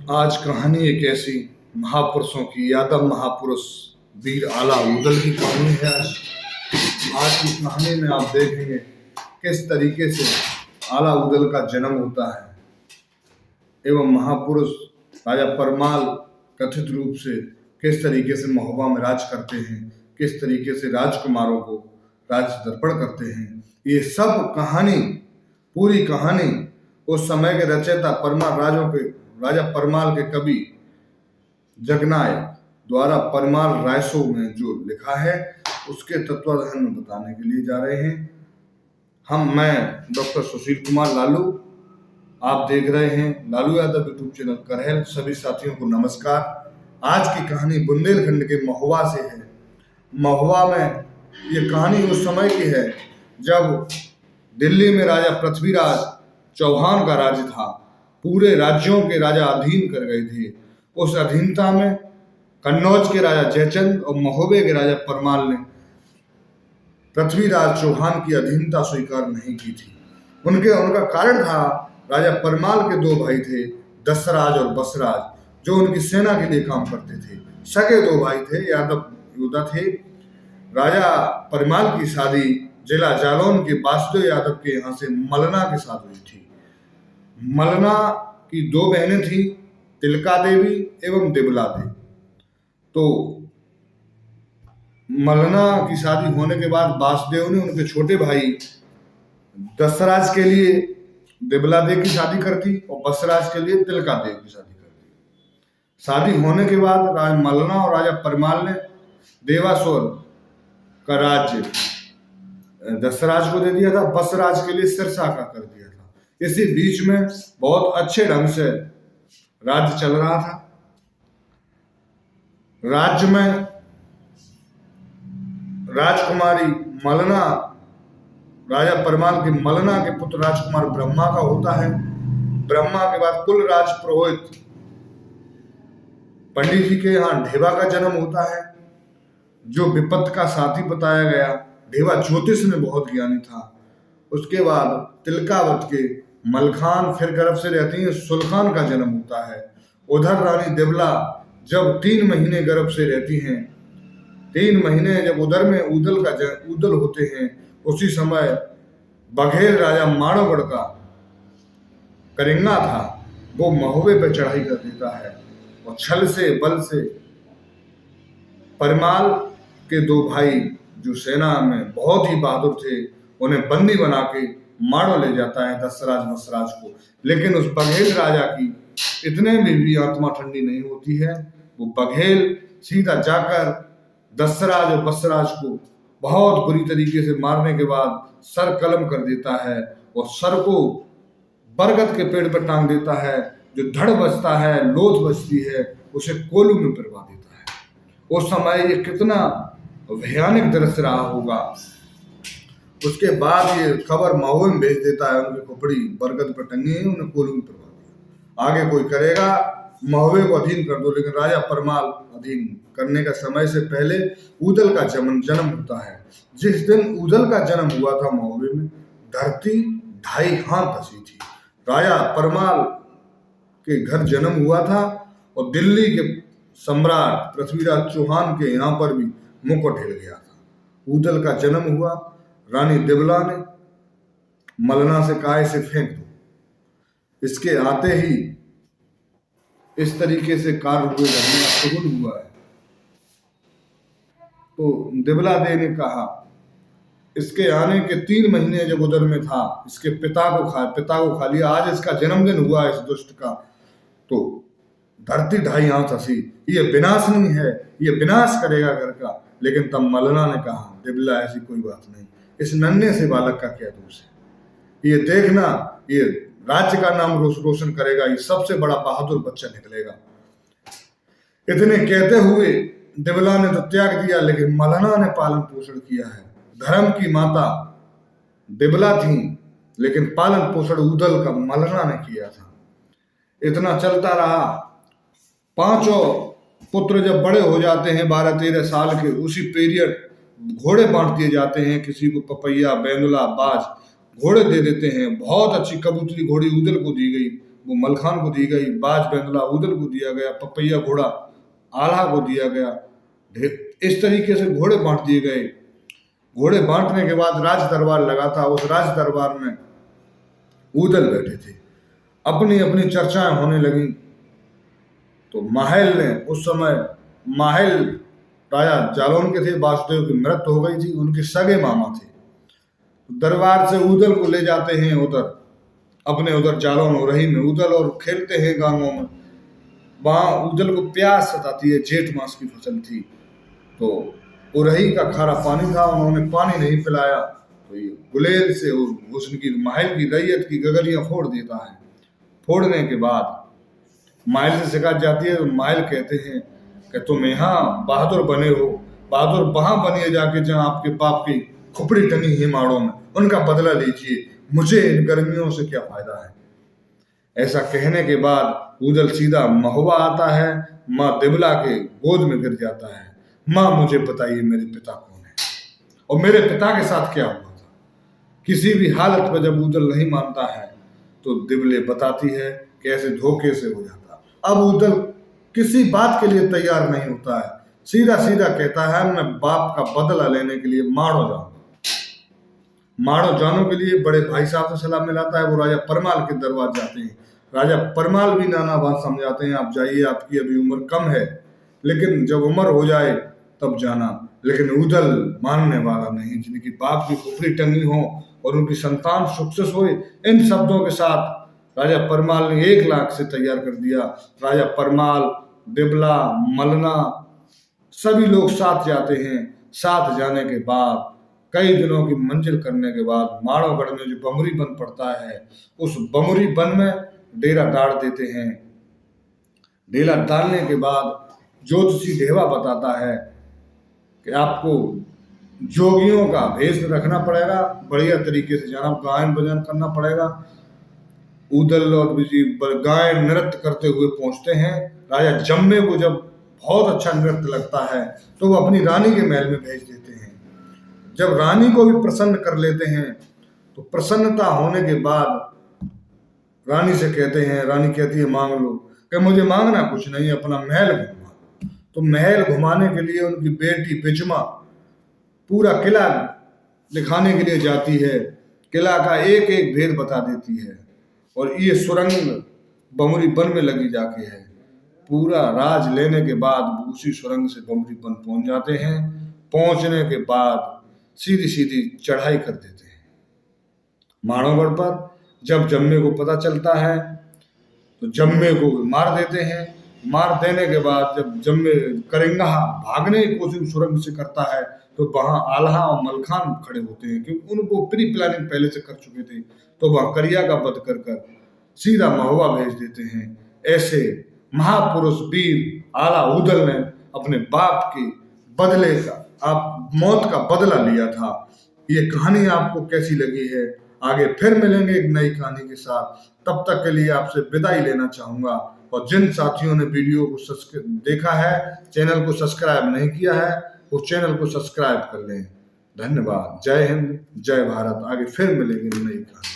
आज कहानी एक ऐसी महापुरुषों की, यादव महापुरुष वीर आला उदल की कहानी है। आज की कहानी में आप देखेंगे किस तरीके से आला उदल का जन्म होता है एवं महापुरुष राजा परमाल कथित रूप से किस तरीके से महोबा में राज करते हैं, किस तरीके से राजकुमारों को राज्य दर्पण करते हैं। ये सब कहानी, पूरी कहानी उस समय के रचयिता राजा परमाल के कवि जगनायक द्वारा परमाल रायसो में जो लिखा है उसके तत्वाधान में बताने के लिए जा रहे हैं। मैं डॉक्टर सुशील कुमार लालू, आप देख रहे हैं लालू यादव यूट्यूब चैनल करहल। सभी साथियों को नमस्कार। आज की कहानी बुंदेलखंड के महोबा से है। महोबा में ये कहानी उस समय की है जब दिल्ली में राजा पृथ्वीराज चौहान का राज्य था। पूरे राज्यों के राजा अधीन कर गए थे। उस अधीनता में कन्नौज के राजा जयचंद और महोबे के राजा परमाल ने पृथ्वीराज चौहान की अधीनता स्वीकार नहीं की थी। उनका कारण था, राजा परमाल के दो भाई थे, दशराज और बसराज, जो उनकी सेना के लिए काम करते थे। सगे दो भाई थे, यादव योद्धा थे। राजा परमाल की शादी जिला जालौन के वासुदेव यादव के यहाँ से मलना के साथ हुई थी। मलना की दो बहनें थी, तिलका देवी एवं दिबला देवी। तो मलना की शादी होने के बाद वासुदेव ने उनके छोटे भाई दशराज के लिए दिबला देव की शादी कर दी और बसराज के लिए तिलका देव की शादी कर दी। शादी होने के बाद राजा मलना और राजा परमाल ने देवासुर का राज्य दशराज को दे दिया था, बसराज के लिए सिरसा का कर दिया था। इसी बीच में बहुत अच्छे ढंग से राज्य चल रहा था। राज्य में राजकुमारी मलना, राजा परमाल के मलना के पुत्र राजकुमार ब्रह्मा का होता है। ब्रह्मा के बाद कुल राज पुरोहित पंडित जी के यहाँ ढेबा का जन्म होता है, जो विपत्त का साथी बताया गया। ढेबा ज्योतिष में बहुत ज्ञानी था। उसके बाद तिलकावत के मलखान, फिर गर्भ से रहती है सुल्खान का जन्म होता है। उधर रानी दिबला जब 3 महीने गर्भ से रहती हैं, 3 महीने जब उदर में उदल होते हैं, उसी समय बघेल राजा माणोगढ़ का करिंगा था, वो महोबे पर चढ़ाई कर देता है और छल से बल से परमाल के दो भाई जो सेना में बहुत ही बहादुर थे, उन्हें बंदी बना के मारो ले जाता है दशराज बसराज को। लेकिन उस बघेल राजा की इतने में भी आत्मा ठंडी नहीं होती है। वो बघेल सीधा जाकर दशराज और बसराज को बहुत बुरी तरीके से मारने के बाद सर कलम कर देता है और सर को बरगद के पेड़ पर टांग देता है। जो धड़ बचता है, लोथ बचती है, उसे कोलू में पिरवा देता है। उस समय ये कितना भयानक दृश्य रहा होगा। उसके बाद ये खबर महोबे में भेज देता है, उनकी खोपड़ी बरगद पर टंगी है, उन्हें कोलू में पिरवा दिया। आगे कोई करेगा महोबे को अधीन कर दो। लेकिन राजा परमाल अधीन करने का समय से पहले उदल का जन्म होता है। जिस दिन उदल का जन्म हुआ था महोबे में, धरती 2.5 हाथ धसी थी। राजा परमाल के घर जन्म हुआ था और दिल्ली के सम्राट पृथ्वीराज चौहान के यहाँ पर भी मुकुट हिल गया था। उदल का जन्म हुआ। रानी दिबला ने मलना से कहा इसे फेंक दो। इसके आते ही इस तरीके से कार्य हुए लगना शुरू हुआ है। तो दिबला दे ने कहा, इसके आने के 3 महीने जब उदर में था, इसके पिता को खा लिया। आज इसका जन्मदिन हुआ इस दुष्ट का, तो धरती 2.5 हाथ हंसी। ये विनाश नहीं है, ये विनाश करेगा घर का। लेकिन तब मलना ने कहा, दिबला ऐसी कोई बात नहीं, इस नन्हे से बालक का क्या दोष है। ये देखना, ये राज्य का नाम रोशन करेगा, ये सबसे बड़ा बहादुर बच्चा निकलेगा। इतने कहते हुए दिबला ने तो त्याग दिया, लेकिन मलना ने पालन पोषण किया है। धर्म की माता दिबला थी, लेकिन पालन पोषण उदल का मलना ने किया था। इतना चलता रहा। 5 पुत्र जब बड़े हो जाते हैं 12-13 साल के, उसी पीरियड घोड़े बांट दिए जाते हैं। किसी को पपैया, बेंगुला, बाज घोड़े दे देते हैं। बहुत अच्छी कबूतरी घोड़ी उदल को दी गई, वो मलखान को दी गई, बाज बेंदला उदल को दिया गया, पपैया घोड़ा आल्हा को दिया गया। इस तरीके से घोड़े बांट दिए गए। घोड़े बांटने के बाद राज दरबार लगा था। उस राज दरबार में उदल बैठे थे, अपनी अपनी चर्चाएं होने लगी। तो माहेल ने उस समय माहेल राजा जालौन के थे, वासुदेव की मृत्यु हो गई थी, उनके सगे मामा थे। दरबार से उदल को ले जाते हैं उधर, अपने उधर जालौन उरही में उदल और खेलते हैं गांवों में। वहां उदल को प्यास सताती है, जेठ मास की फसल थी, तो उरही का खारा पानी था, उन्होंने पानी नहीं पिलाया तो ये गुलेल से उसकी माहिल की रैयत की गगरियां फोड़ देता है। फोड़ने के बाद माहिल से शिकायत जाती है, तो माहिल कहते हैं कि तुम यहाँ बहादुर बने हो, बहादुर वहां बनिए जाके जहाँ आपके बाप की खुपड़ी टंगी हिमाड़ों में, उनका बदला लीजिए, मुझे इन गर्मियों से क्या फायदा है। ऐसा कहने के बाद उदल सीधा महुआ आता है, माँ दिबला के गोद में गिर जाता है। माँ मुझे बताइए मेरे पिता कौन है और मेरे पिता के साथ क्या हुआ था। किसी भी हालत में जब उदल नहीं मानता है तो दिबले बताती है कि ऐसे धोखे से हो जाता। अब उदल किसी बात के लिए तैयार नहीं होता है, सीधा सीधा कहता है मैं बाप का बदला लेने के लिए माड़ो जाऊं। माड़ो जाने के लिए बड़े भाई साहब से सलाह मिलाता है। वो राजा परमाल के दरबार जाते हैं। राजा परमाल भी नाना बात समझाते हैं, आप जाइए, आपकी अभी उम्र कम है, लेकिन जब उम्र हो जाए तब जाना। लेकिन उदल मानने वाला नहीं, जिनकी बाप की खोपड़ी टंगी हो और उनकी संतान सक्सेस हो। इन शब्दों के साथ राजा परमाल ने 1 लाख से तैयार कर दिया। राजा परमाल, दिबला, मलना सभी लोग साथ जाते हैं। साथ जाने के बाद कई दिनों की मंजिल करने के बाद माड़ोगढ़ में जो बमुरी बन पड़ता है, उस बमुरी बन में डेरा डाल देते हैं। डेरा डालने के बाद ज्योतिषी ढेवा बताता है कि आपको जोगियों का भेष रखना पड़ेगा, बढ़िया तरीके से जाना, गायन बजान करना पड़ेगा। उदल और गायन नृत्य करते हुए पहुंचते हैं। राजा जम्मे को जब बहुत अच्छा नृत्य लगता है तो वो अपनी रानी के महल में भेज देते हैं। जब रानी को भी प्रसन्न कर लेते हैं तो प्रसन्नता होने के बाद रानी से कहते हैं, रानी कहती है मांग लो, कि मुझे मांगना कुछ नहीं, अपना महल घुमा। तो महल घुमाने के लिए उनकी बेटी बिजमा पूरा किला दिखाने के लिए जाती है। किला का एक एक भेद बता देती है और ये सुरंग बमुरी बन में लगी जाके है। पूरा राज लेने के बाद उसी सुरंग से बमुरी बन पहुंच जाते हैं। पहुंचने के बाद सीधी सीधी चढ़ाई कर देते हैं माड़ोगढ़ पर। जब जम्मे को पता चलता है तो जम्मे को मार देते हैं। मार देने के बाद जब जम्मे करेंगा भागने की कोशिश सुरंग से करता है तो वहां आल्हा और मलखान खड़े होते हैं, क्योंकि उनको प्री प्लानिंग पहले से कर चुके थे। तो वहां करिया का वध कर कर सीधा महुआ भेज देते हैं। ऐसे महापुरुष वीर आला उदल ने अपने बाप के बदले का मौत का बदला लिया था। ये कहानी आपको कैसी लगी है? आगे फिर मिलेंगे एक नई कहानी के साथ। तब तक के लिए आपसे विदाई लेना चाहूंगा। और जिन साथियों ने वीडियो को देखा है, चैनल को सब्सक्राइब नहीं किया है, वो चैनल को सब्सक्राइब कर लें। धन्यवाद। जय हिंद, जय भारत। आगे फिर मिलेंगे नई कहानी।